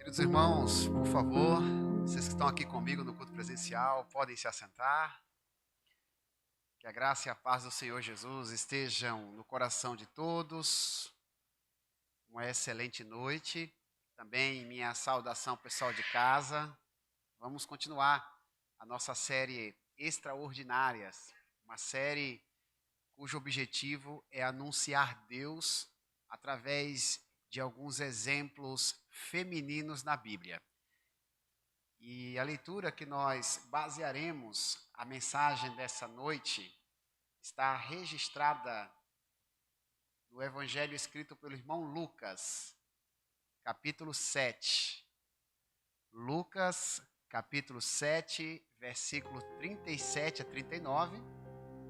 Queridos irmãos, por favor, vocês que estão aqui comigo no culto presencial, podem se assentar. Que a graça e a paz do Senhor Jesus estejam no coração de todos. Uma excelente noite. Também minha saudação ao pessoal de casa. Vamos continuar a nossa série Extraordinárias, uma série cujo objetivo é anunciar Deus através de alguns exemplos femininos na Bíblia. E a leitura que nós basearemos a mensagem dessa noite está registrada no Evangelho escrito pelo irmão Lucas, capítulo 7. Lucas, capítulo 7, versículo 37 a 39.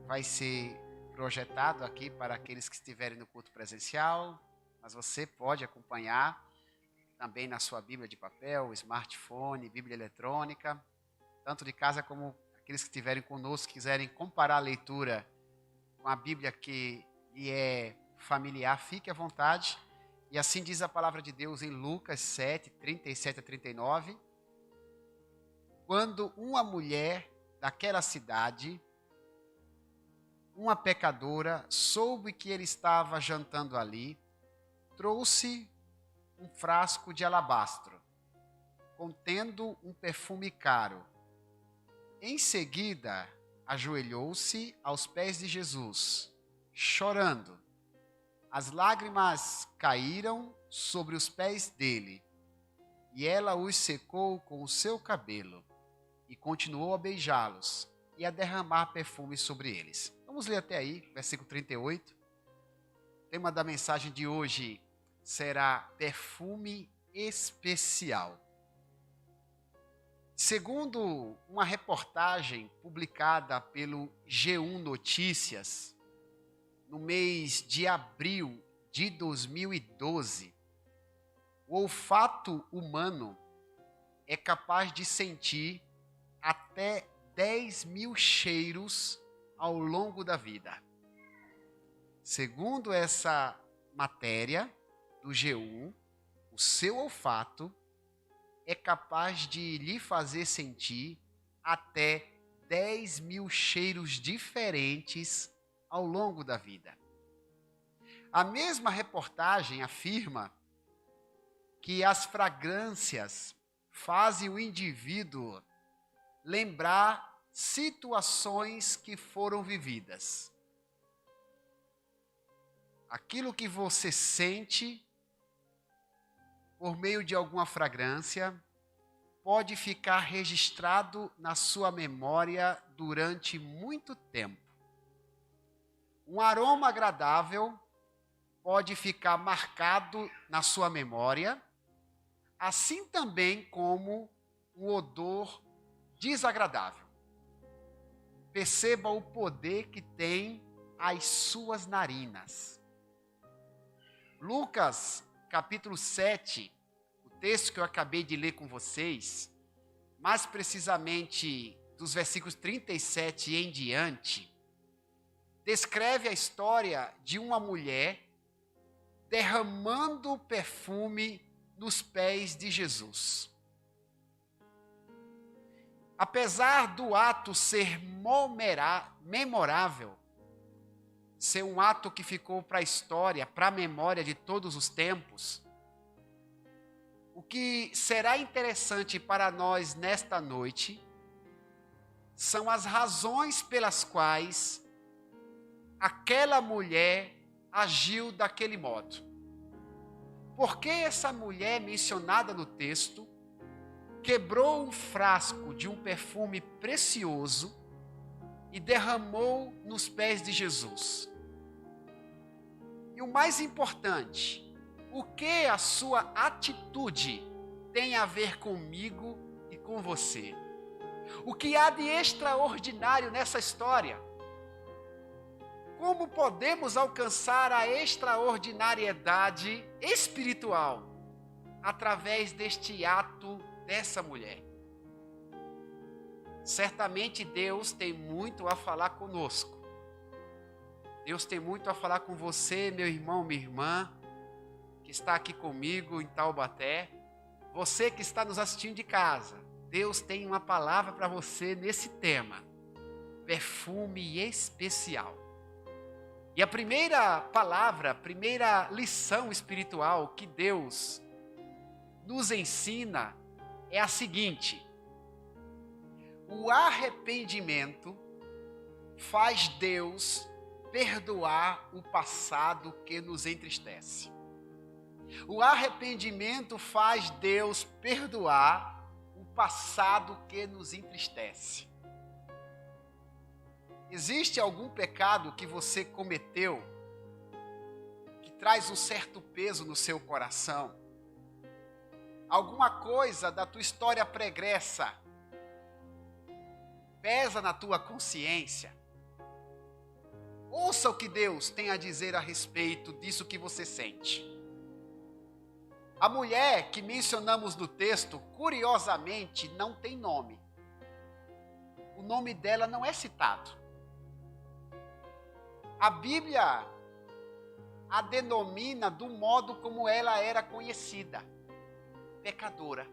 Vai ser projetado aqui para aqueles que estiverem no culto presencial, mas você pode acompanhar também na sua Bíblia de papel, smartphone, Bíblia eletrônica, tanto de casa como aqueles que estiverem conosco, quiserem comparar a leitura com a Bíblia que lhe é familiar, fique à vontade. E assim diz a palavra de Deus em Lucas 7, 37 a 39. Quando uma mulher daquela cidade, uma pecadora, soube que ele estava jantando ali, trouxe um frasco de alabastro, contendo um perfume caro. Em seguida, ajoelhou-se aos pés de Jesus, chorando. As lágrimas caíram sobre os pés dele, e ela os secou com o seu cabelo, e continuou a beijá-los e a derramar perfume sobre eles. Vamos ler até aí, versículo 38. O tema da mensagem de hoje será perfume especial. Segundo uma reportagem publicada pelo G1 Notícias, no mês de abril de 2012, o olfato humano é capaz de sentir até 10.000 cheiros ao longo da vida. Segundo essa matéria do G1, o seu olfato é capaz de lhe fazer sentir até 10.000 cheiros diferentes ao longo da vida. A mesma reportagem afirma que as fragrâncias fazem o indivíduo lembrar situações que foram vividas. Aquilo que você sente por meio de alguma fragrância pode ficar registrado na sua memória durante muito tempo. Um aroma agradável pode ficar marcado na sua memória, assim também como um odor desagradável. Perceba o poder que tem as suas narinas. Lucas, capítulo 7, o texto que eu acabei de ler com vocês, mais precisamente dos versículos 37 em diante, descreve a história de uma mulher derramando perfume nos pés de Jesus. Apesar do ato ser memorável, ser um ato que ficou para a história, para a memória de todos os tempos, o que será interessante para nós nesta noite são as razões pelas quais aquela mulher agiu daquele modo. Por que essa mulher mencionada no texto quebrou um frasco de um perfume precioso e derramou nos pés de Jesus? E o mais importante, o que a sua atitude tem a ver comigo e com você? O que há de extraordinário nessa história? Como podemos alcançar a extraordinariedade espiritual através deste ato dessa mulher? Certamente Deus tem muito a falar conosco. Deus tem muito a falar com você, meu irmão, minha irmã, que está aqui comigo em Taubaté. Você que está nos assistindo de casa, Deus tem uma palavra para você nesse tema. Perfume especial. E a primeira palavra, a primeira lição espiritual que Deus nos ensina é a seguinte: o arrependimento faz Deus perdoar o passado que nos entristece. O arrependimento faz Deus perdoar o passado que nos entristece. Existe algum pecado que você cometeu que traz um certo peso no seu coração? Alguma coisa da tua história pregressa pesa na tua consciência? Ouça o que Deus tem a dizer a respeito disso que você sente. A mulher que mencionamos no texto, curiosamente, não tem nome. O nome dela não é citado. A Bíblia a denomina do modo como ela era conhecida: pecadora.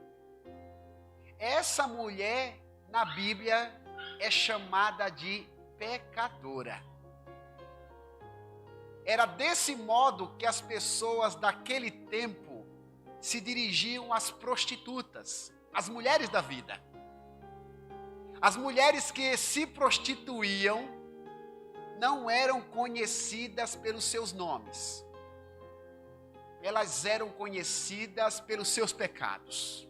Essa mulher, na Bíblia, é chamada de pecadora. Era desse modo que as pessoas daquele tempo se dirigiam às prostitutas, às mulheres da vida. As mulheres que se prostituíam não eram conhecidas pelos seus nomes. Elas eram conhecidas pelos seus pecados.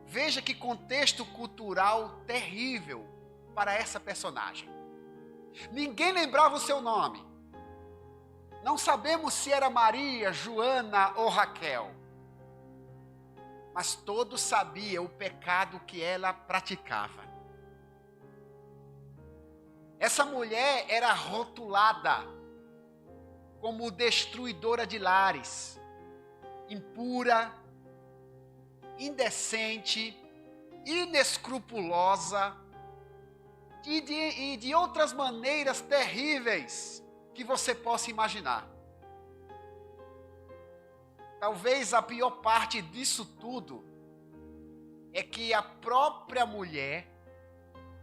Veja que contexto cultural terrível para essa personagem. Ninguém lembrava o seu nome. Não sabemos se era Maria, Joana ou Raquel. Mas todos sabiam o pecado que ela praticava. Essa mulher era rotulada como destruidora de lares, impura, indecente, inescrupulosa e de outras maneiras terríveis que você possa imaginar. Talvez a pior parte disso tudo é que a própria mulher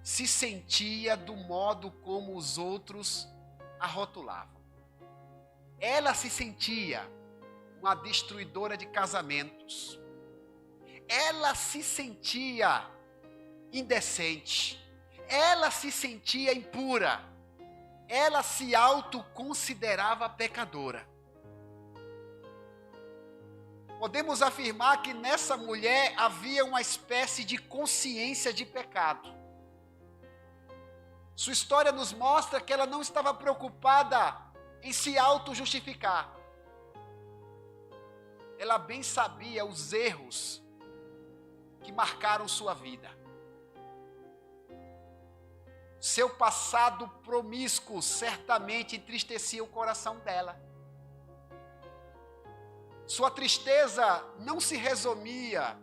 se sentia do modo como os outros a rotulavam. Ela se sentia uma destruidora de casamentos. Ela se sentia indecente. Ela se sentia impura. Ela se autoconsiderava pecadora. Podemos afirmar que nessa mulher havia uma espécie de consciência de pecado. Sua história nos mostra que ela não estava preocupada em se auto-justificar. Ela bem sabia os erros que marcaram sua vida. Seu passado promíscuo certamente entristecia o coração dela. Sua tristeza não se resumia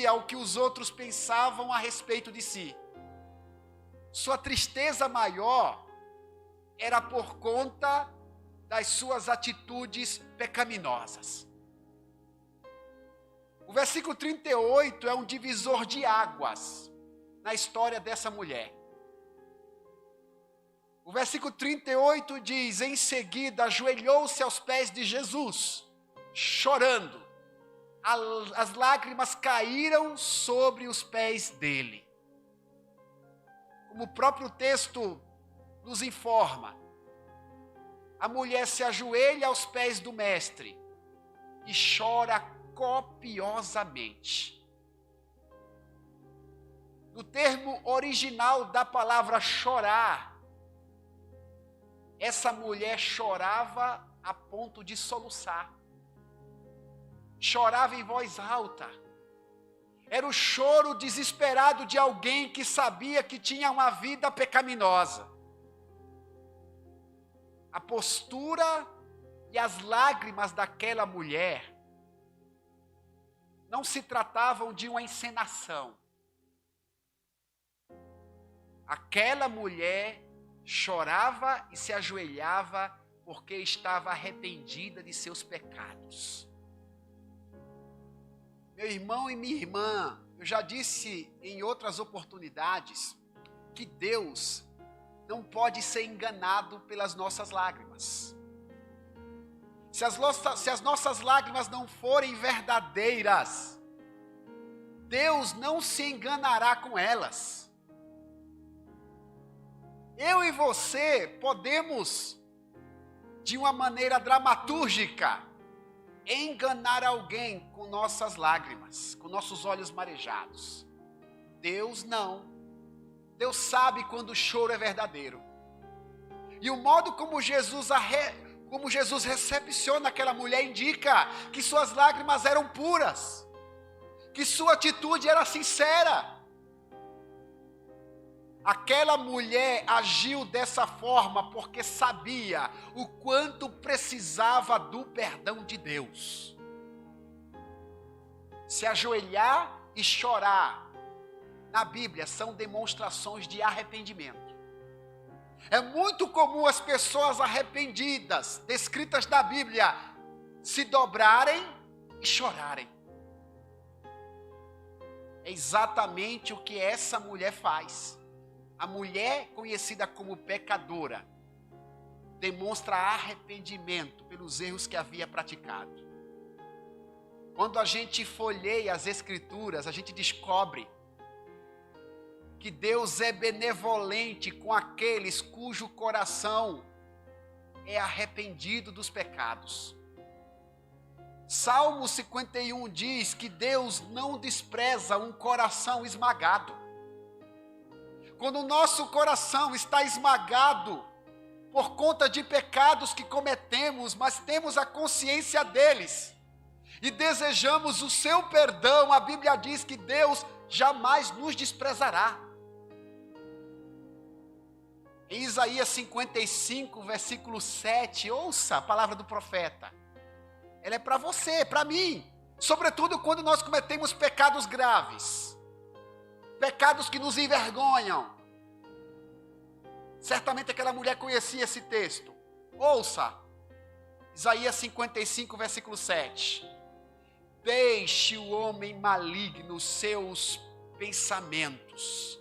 ao que os outros pensavam a respeito de si. Sua tristeza maior era por conta das suas atitudes pecaminosas. O versículo 38 é um divisor de águas na história dessa mulher. O versículo 38 diz: em seguida ajoelhou-se aos pés de Jesus, chorando. As lágrimas caíram sobre os pés dele. Como o próprio texto nos informa, a mulher se ajoelha aos pés do mestre e chora copiosamente. No termo original da palavra chorar, essa mulher chorava a ponto de soluçar. Chorava em voz alta. Era o choro desesperado de alguém que sabia que tinha uma vida pecaminosa. A postura e as lágrimas daquela mulher não se tratavam de uma encenação. Aquela mulher chorava e se ajoelhava porque estava arrependida de seus pecados. Meu irmão e minha irmã, eu já disse em outras oportunidades que Deus não pode ser enganado pelas nossas lágrimas. Se as nossas lágrimas não forem verdadeiras, Deus não se enganará com elas. Eu e você podemos, de uma maneira dramatúrgica, enganar alguém com nossas lágrimas, com nossos olhos marejados. Deus não. Deus sabe quando o choro é verdadeiro. E o modo como Jesus recepciona aquela mulher indica que suas lágrimas eram puras, que sua atitude era sincera. Aquela mulher agiu dessa forma porque sabia o quanto precisava do perdão de Deus. Se ajoelhar e chorar, na Bíblia, são demonstrações de arrependimento. É muito comum as pessoas arrependidas, descritas na Bíblia, se dobrarem e chorarem. É exatamente o que essa mulher faz. A mulher conhecida como pecadora demonstra arrependimento pelos erros que havia praticado. Quando a gente folheia as Escrituras, a gente descobre que Deus é benevolente com aqueles cujo coração é arrependido dos pecados. Salmo 51 diz que Deus não despreza um coração esmagado. Quando o nosso coração está esmagado por conta de pecados que cometemos, mas temos a consciência deles e desejamos o seu perdão, a Bíblia diz que Deus jamais nos desprezará. Em Isaías 55, versículo 7, ouça a palavra do profeta. Ela é para você, para mim, sobretudo quando nós cometemos pecados graves. Pecados que nos envergonham. Certamente aquela mulher conhecia esse texto. Ouça, Isaías 55, versículo 7. Deixe o homem maligno seus pensamentos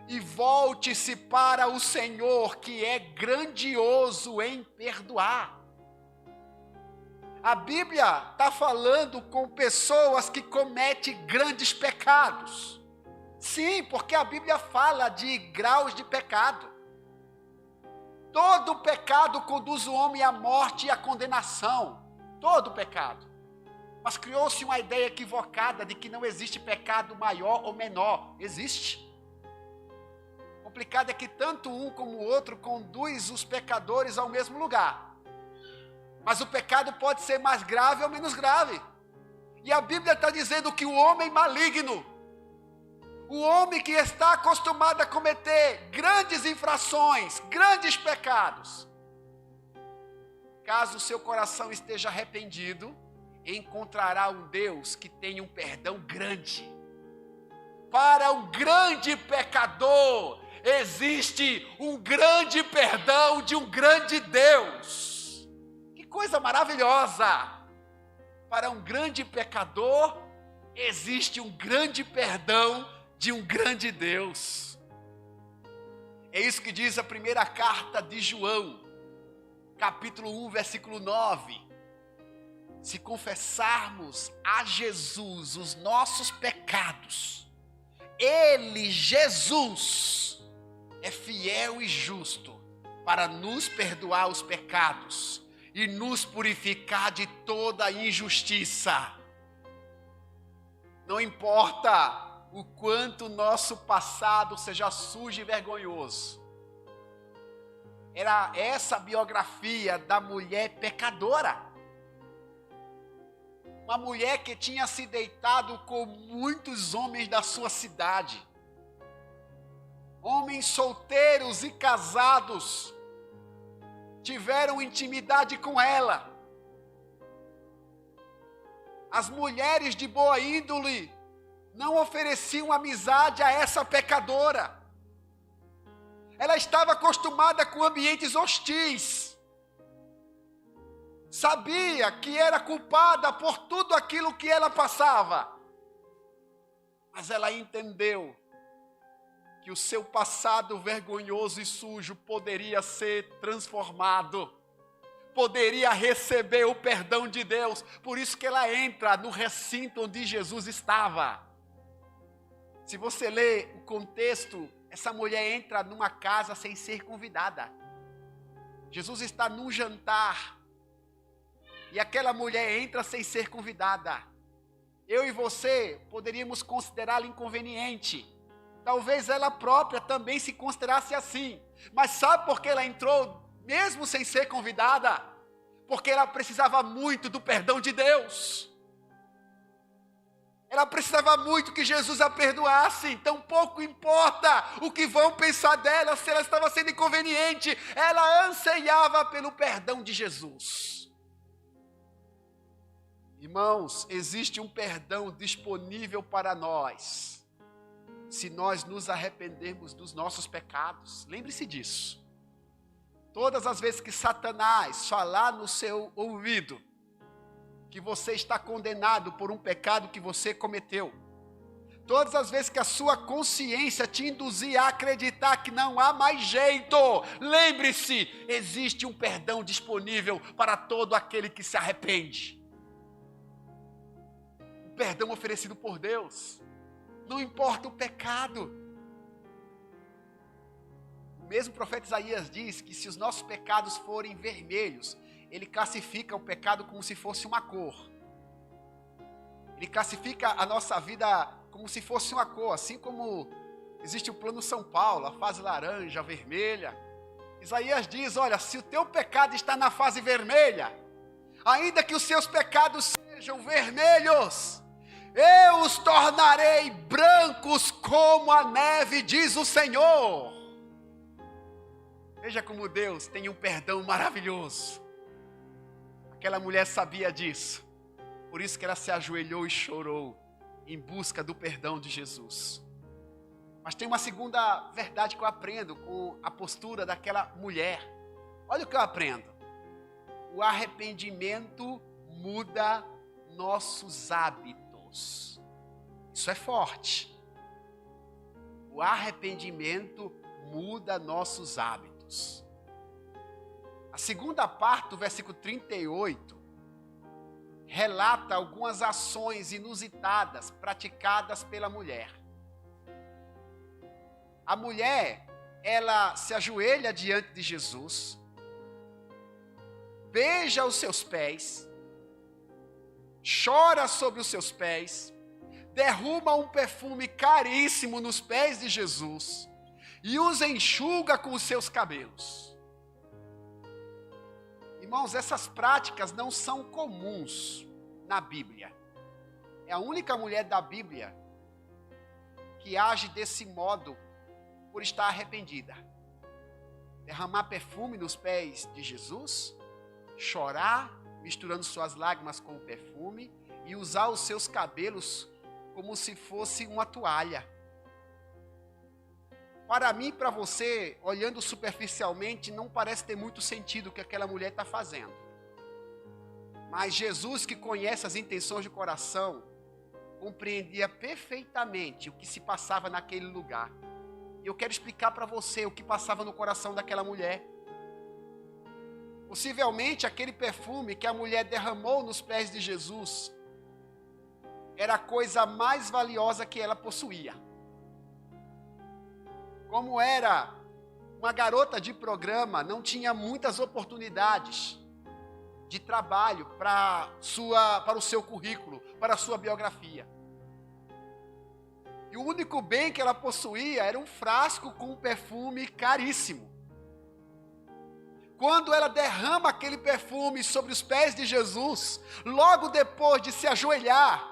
e volte-se para o Senhor, que é grandioso em perdoar. A Bíblia está falando com pessoas que cometem grandes pecados. Sim, porque a Bíblia fala de graus de pecado. Todo pecado conduz o homem à morte e à condenação. Todo pecado. Mas criou-se uma ideia equivocada de que não existe pecado maior ou menor. Existe. O complicado é que tanto um como o outro conduz os pecadores ao mesmo lugar. Mas o pecado pode ser mais grave ou menos grave. E a Bíblia está dizendo que o homem maligno, o homem que está acostumado a cometer grandes infrações, grandes pecados, caso o seu coração esteja arrependido, encontrará um Deus que tem um perdão grande. Para um grande pecador, existe um grande perdão de um grande Deus. Que coisa maravilhosa! Para um grande pecador, existe um grande perdão de um grande Deus. É isso que diz a primeira carta de João, capítulo 1, versículo 9. Se confessarmos a Jesus os nossos pecados, Ele, Jesus, é fiel e justo para nos perdoar os pecados e nos purificar de toda injustiça. Não importa o quanto o nosso passado seja sujo e vergonhoso. Era essa a biografia da mulher pecadora. Uma mulher que tinha se deitado com muitos homens da sua cidade. Homens solteiros e casados tiveram intimidade com ela. As mulheres de boa índole não ofereciam amizade a essa pecadora. Ela estava acostumada com ambientes hostis. Sabia que era culpada por tudo aquilo que ela passava. Mas ela entendeu que o seu passado vergonhoso e sujo poderia ser transformado, poderia receber o perdão de Deus. Por isso que ela entra no recinto onde Jesus estava. Se você ler o contexto, essa mulher entra numa casa sem ser convidada. Jesus está num jantar e aquela mulher entra sem ser convidada. Eu e você poderíamos considerá-la inconveniente. Talvez ela própria também se considerasse assim. Mas sabe por que ela entrou mesmo sem ser convidada? Porque ela precisava muito do perdão de Deus. Ela precisava muito que Jesus a perdoasse. Então pouco importa o que vão pensar dela, se ela estava sendo inconveniente. Ela anseiava pelo perdão de Jesus. Irmãos, existe um perdão disponível para nós, se nós nos arrependermos dos nossos pecados. Lembre-se disso. Todas as vezes que Satanás falar no seu ouvido que você está condenado por um pecado que você cometeu, todas as vezes que a sua consciência te induzir a acreditar que não há mais jeito, lembre-se, existe um perdão disponível para todo aquele que se arrepende. Um perdão oferecido por Deus. Não importa o pecado. O mesmo profeta Isaías diz que se os nossos pecados forem vermelhos, ele classifica o pecado como se fosse uma cor. Ele classifica a nossa vida como se fosse uma cor, assim como existe o plano São Paulo, a fase laranja, a vermelha. Isaías diz, olha, se o teu pecado está na fase vermelha, ainda que os seus pecados sejam vermelhos, eu os tornarei brancos como a neve, diz o Senhor. Veja como Deus tem um perdão maravilhoso. Aquela mulher sabia disso. Por isso que ela se ajoelhou e chorou em busca do perdão de Jesus. Mas tem uma segunda verdade que eu aprendo com a postura daquela mulher. Olha o que eu aprendo. O arrependimento muda nossos hábitos. Isso é forte. O arrependimento muda nossos hábitos. A segunda parte do versículo 38 relata algumas ações inusitadas praticadas pela mulher. A mulher, ela se ajoelha diante de Jesus, beija os seus pés, chora sobre os seus pés, derruba um perfume caríssimo nos pés de Jesus e os enxuga com os seus cabelos. Irmãos, essas práticas não são comuns na Bíblia. É a única mulher da Bíblia que age desse modo por estar arrependida. Derramar perfume nos pés de Jesus, chorar, misturando suas lágrimas com o perfume e usar os seus cabelos como se fosse uma toalha. Para mim e para você, olhando superficialmente, não parece ter muito sentido o que aquela mulher está fazendo. Mas Jesus, que conhece as intenções de coração, compreendia perfeitamente o que se passava naquele lugar. E eu quero explicar para você o que passava no coração daquela mulher. Possivelmente aquele perfume que a mulher derramou nos pés de Jesus era a coisa mais valiosa que ela possuía. Como era uma garota de programa, não tinha muitas oportunidades de trabalho para o seu currículo, para a sua biografia. E o único bem que ela possuía era um frasco com um perfume caríssimo. Quando ela derrama aquele perfume sobre os pés de Jesus, logo depois de se ajoelhar,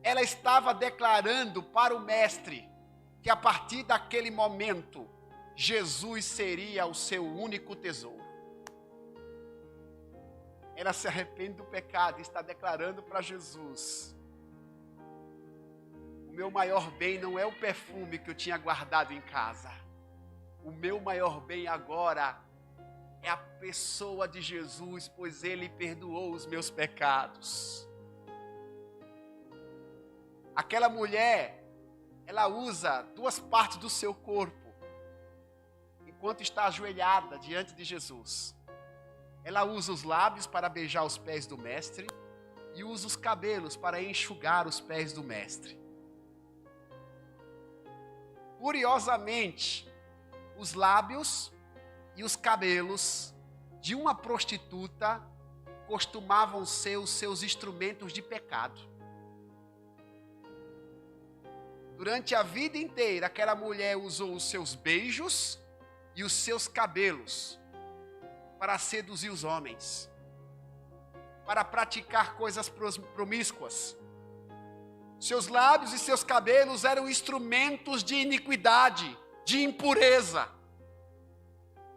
ela estava declarando para o mestre que a partir daquele momento, Jesus seria o seu único tesouro. Ela se arrepende do pecado e está declarando para Jesus: o meu maior bem não é o perfume que eu tinha guardado em casa. O meu maior bem agora é a pessoa de Jesus, pois Ele perdoou os meus pecados. Aquela mulher, ela usa duas partes do seu corpo enquanto está ajoelhada diante de Jesus. Ela usa os lábios para beijar os pés do mestre e usa os cabelos para enxugar os pés do mestre. Curiosamente, os lábios e os cabelos de uma prostituta costumavam ser os seus instrumentos de pecado. Durante a vida inteira, aquela mulher usou os seus beijos e os seus cabelos para seduzir os homens, para praticar coisas promíscuas. Seus lábios e seus cabelos eram instrumentos de iniquidade, de impureza.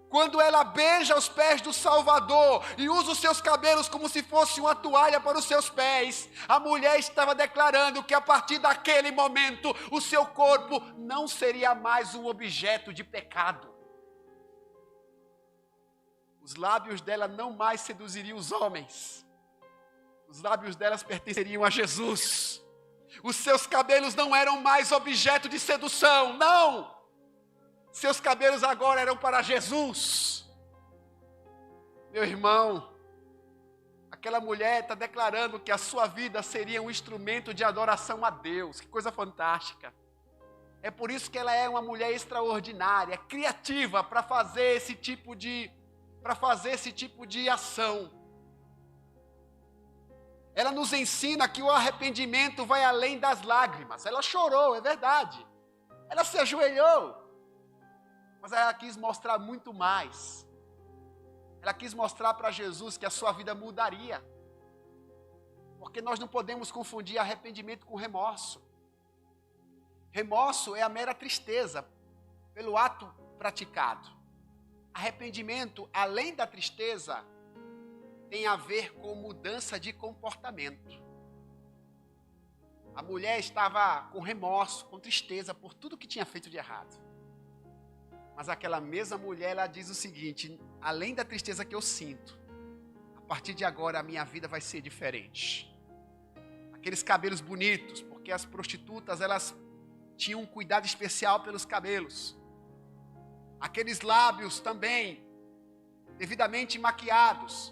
Quando ela beija os pés do Salvador e usa os seus cabelos como se fosse uma toalha para os seus pés, a mulher estava declarando que a partir daquele momento o seu corpo não seria mais um objeto de pecado. Os lábios dela não mais seduziriam os homens. Os lábios delas pertenceriam a Jesus. Os seus cabelos não eram mais objeto de sedução, não! Seus cabelos agora eram para Jesus. Meu irmão, aquela mulher está declarando que a sua vida seria um instrumento de adoração a Deus. Que coisa fantástica. É por isso que ela é uma mulher extraordinária, criativa para fazer esse tipo de ação. Ela nos ensina que o arrependimento vai além das lágrimas. Ela chorou, é verdade. Ela se ajoelhou. Mas ela quis mostrar muito mais. Ela quis mostrar para Jesus que a sua vida mudaria. Porque nós não podemos confundir arrependimento com remorso. Remorso é a mera tristeza pelo ato praticado. Arrependimento, além da tristeza, tem a ver com mudança de comportamento. A mulher estava com remorso, com tristeza por tudo que tinha feito de errado. Mas aquela mesma mulher, ela diz o seguinte: além da tristeza que eu sinto, a partir de agora a minha vida vai ser diferente. Aqueles cabelos bonitos, porque as prostitutas, elas tinham um cuidado especial pelos cabelos. Aqueles lábios também, devidamente maquiados.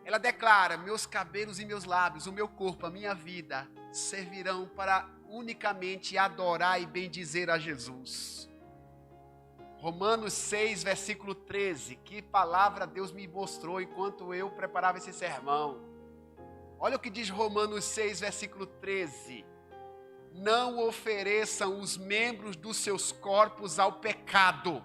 Ela declara: meus cabelos e meus lábios, o meu corpo, a minha vida, servirão para unicamente adorar e bendizer a Jesus. Romanos 6, versículo 13. Que palavra Deus me mostrou enquanto eu preparava esse sermão. Olha o que diz Romanos 6, versículo 13. Não ofereçam os membros dos seus corpos ao pecado,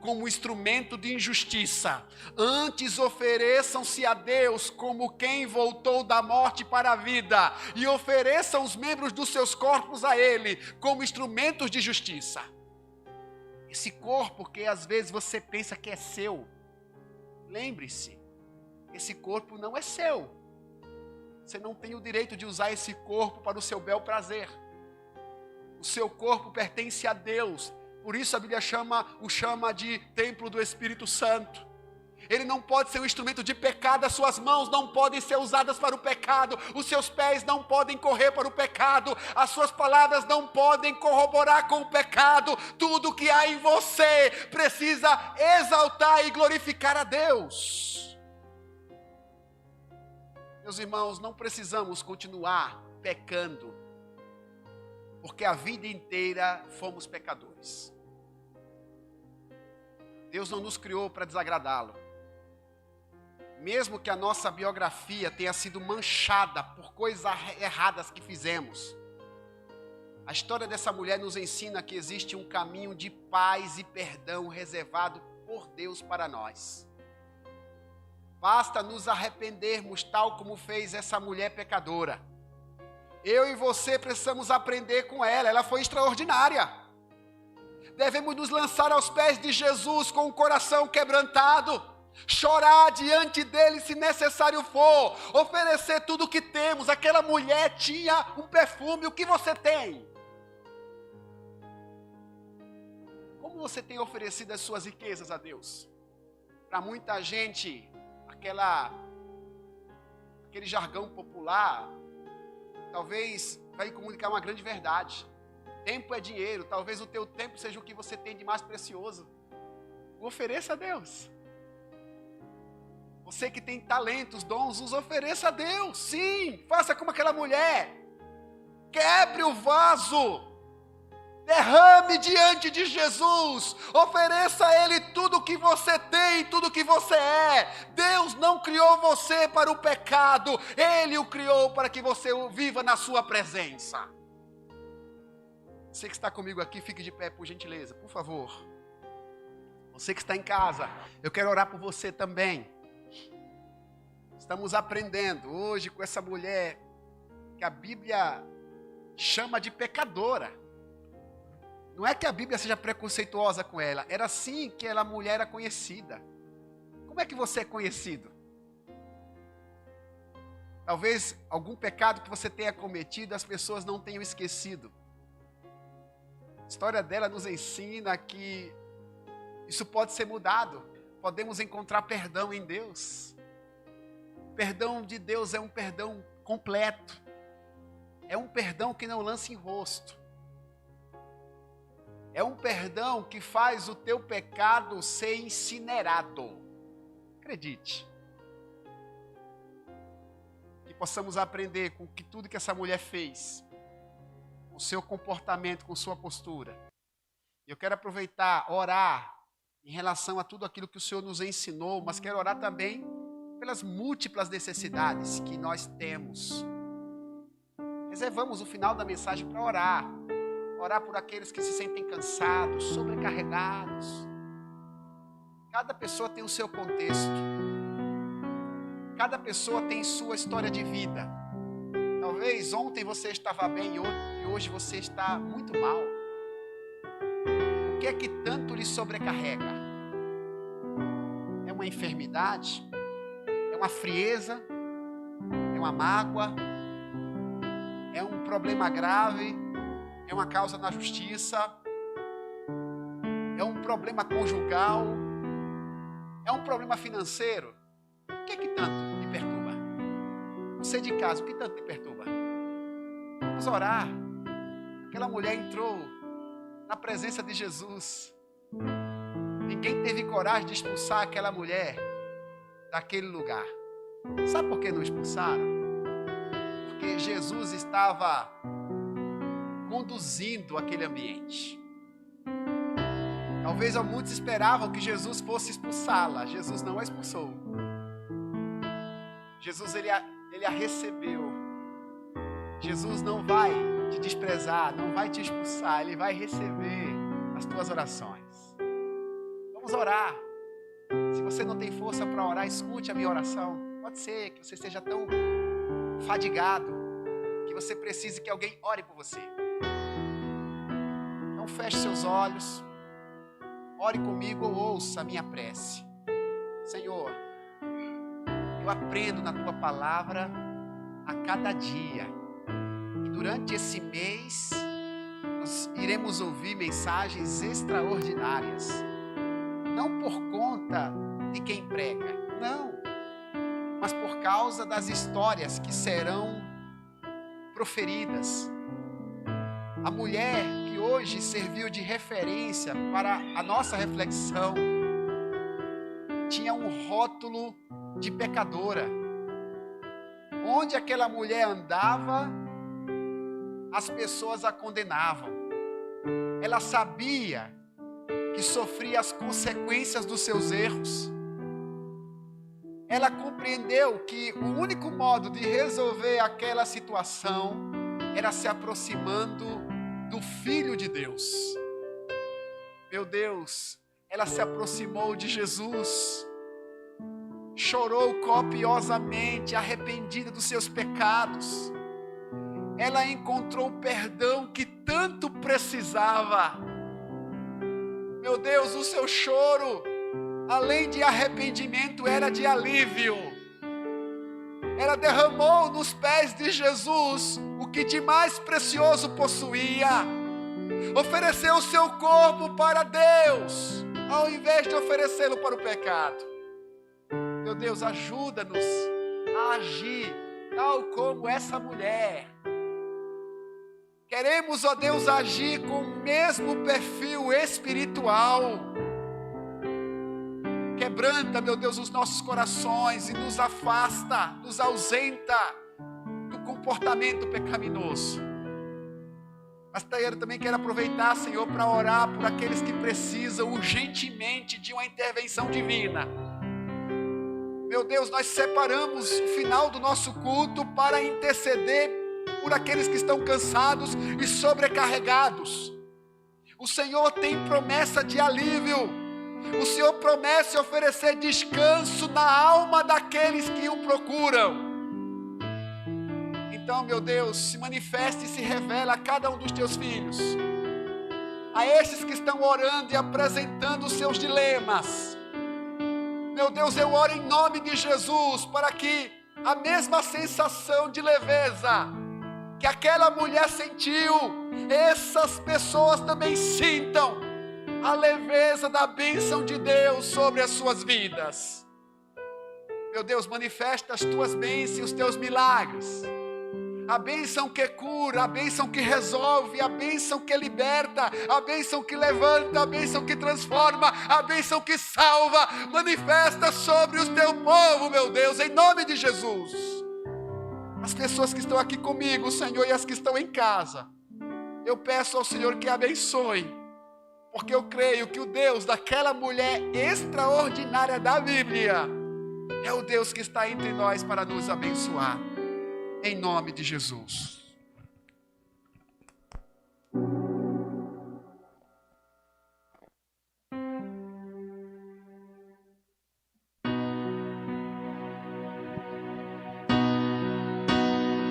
como instrumento de injustiça. Antes ofereçam-se a Deus como quem voltou da morte para a vida, e ofereçam os membros dos seus corpos a Ele, como instrumentos de justiça. Esse corpo que às vezes você pensa que é seu, lembre-se, esse corpo não é seu. Você não tem o direito de usar esse corpo para o seu bel prazer. O seu corpo pertence a Deus. Por isso a Bíblia o chama de templo do Espírito Santo. Ele não pode ser um instrumento de pecado, as suas mãos não podem ser usadas para o pecado, os seus pés não podem correr para o pecado, as suas palavras não podem corroborar com o pecado. Tudo que há em você precisa exaltar e glorificar a Deus. Meus irmãos, não precisamos continuar pecando, porque a vida inteira fomos pecadores. Deus não nos criou para desagradá-lo. Mesmo que a nossa biografia tenha sido manchada por coisas erradas que fizemos, a história dessa mulher nos ensina que existe um caminho de paz e perdão reservado por Deus para nós. Basta nos arrependermos, tal como fez essa mulher pecadora. Eu e você precisamos aprender com ela, ela foi extraordinária. Devemos nos lançar aos pés de Jesus com o coração quebrantado, chorar diante dele se necessário for, oferecer tudo o que temos. Aquela mulher tinha um perfume. O que você tem? Como você tem oferecido as suas riquezas a Deus? Para muita gente, aquele jargão popular, talvez vai comunicar uma grande verdade. Tempo é dinheiro. Talvez o teu tempo seja o que você tem de mais precioso. Ofereça a Deus. Você que tem talentos, dons, os ofereça a Deus. Sim, faça como aquela mulher. Quebre o vaso. Derrame diante de Jesus. Ofereça a Ele tudo o que você tem, tudo o que você é. Deus não criou você para o pecado. Ele o criou para que você viva na sua presença. Você que está comigo aqui, fique de pé, por gentileza, por favor. Você que está em casa, eu quero orar por você também. Estamos aprendendo hoje com essa mulher que a Bíblia chama de pecadora. Não é que a Bíblia seja preconceituosa com ela, era assim que aquela mulher era conhecida. Como é que você é conhecido? Talvez algum pecado que você tenha cometido, as pessoas não tenham esquecido. A história dela nos ensina que isso pode ser mudado. Podemos encontrar perdão em Deus. O perdão de Deus é um perdão completo. É um perdão que não lança em rosto. É um perdão que faz o teu pecado ser incinerado. Acredite. Que possamos aprender com tudo que essa mulher fez. Com o seu comportamento, com sua postura. E eu quero aproveitar, orar em relação a tudo aquilo que o Senhor nos ensinou, mas quero orar também pelas múltiplas necessidades que nós temos. Reservamos o final da mensagem para orar. Orar por aqueles que se sentem cansados, sobrecarregados. Cada pessoa tem o seu contexto. Cada pessoa tem sua história de vida. Talvez ontem você estava bem e hoje você está muito mal. O que é que tanto lhe sobrecarrega? É uma enfermidade? É uma frieza? É uma mágoa? É um problema grave? É uma causa na justiça? É um problema conjugal? É um problema financeiro? O que é que tanto lhe perturba? Você de casa, o que tanto lhe perturba? Vamos orar. Aquela mulher entrou na presença de Jesus. Ninguém teve coragem de expulsar aquela mulher daquele lugar. Sabe por que não expulsaram? Porque Jesus estava conduzindo aquele ambiente. Talvez muitos esperavam que Jesus fosse expulsá-la. Jesus não a expulsou. Jesus ele a recebeu. Jesus não vai te desprezar, não vai te expulsar. Ele vai receber as tuas orações. Vamos orar. Se você não tem força para orar, escute a minha oração. Pode ser que você esteja tão fadigado que você precise que alguém ore por você. Então feche seus olhos. Ore comigo ou ouça a minha prece. Senhor, eu aprendo na Tua palavra a cada dia. E durante esse mês, nós iremos ouvir mensagens extraordinárias. Não por conta de quem prega, não. Mas por causa das histórias que serão proferidas. A mulher que hoje serviu de referência para a nossa reflexão tinha um rótulo de pecadora. Onde aquela mulher andava, as pessoas a condenavam. Ela sabia que sofria as consequências dos seus erros. Ela compreendeu que o único modo de resolver aquela situação era se aproximando do Filho de Deus. Meu Deus, ela se aproximou de Jesus, chorou copiosamente, arrependida dos seus pecados. Ela encontrou o perdão que tanto precisava. Meu Deus, o seu choro, além de arrependimento, era de alívio. Ela derramou nos pés de Jesus o que de mais precioso possuía. Ofereceu o seu corpo para Deus, ao invés de oferecê-lo para o pecado. Meu Deus, ajuda-nos a agir tal como essa mulher. Queremos, ó Deus, agir com o mesmo perfil espiritual. Quebranta, meu Deus, os nossos corações e nos afasta, nos ausenta do comportamento pecaminoso. Mas eu também quero aproveitar, Senhor, para orar por aqueles que precisam urgentemente de uma intervenção divina. Meu Deus, nós separamos o final do nosso culto para interceder por aqueles que estão cansados e sobrecarregados. O Senhor tem promessa de alívio. O Senhor promete oferecer descanso na alma daqueles que o procuram. Então, meu Deus, se manifeste e se revela a cada um dos teus filhos. A estes que estão orando e apresentando os seus dilemas. Meu Deus, eu oro em nome de Jesus para que a mesma sensação de leveza que aquela mulher sentiu, essas pessoas também sintam a leveza da bênção de Deus sobre as suas vidas. Meu Deus, manifesta as tuas bênçãos e os teus milagres. A bênção que cura, a bênção que resolve, a bênção que liberta, a bênção que levanta, a bênção que transforma, a bênção que salva. Manifesta sobre o teu povo, meu Deus, em nome de Jesus. As pessoas que estão aqui comigo, Senhor, e as que estão em casa, eu peço ao Senhor que abençoe, porque eu creio que o Deus daquela mulher extraordinária da Bíblia é o Deus que está entre nós para nos abençoar. Em nome de Jesus.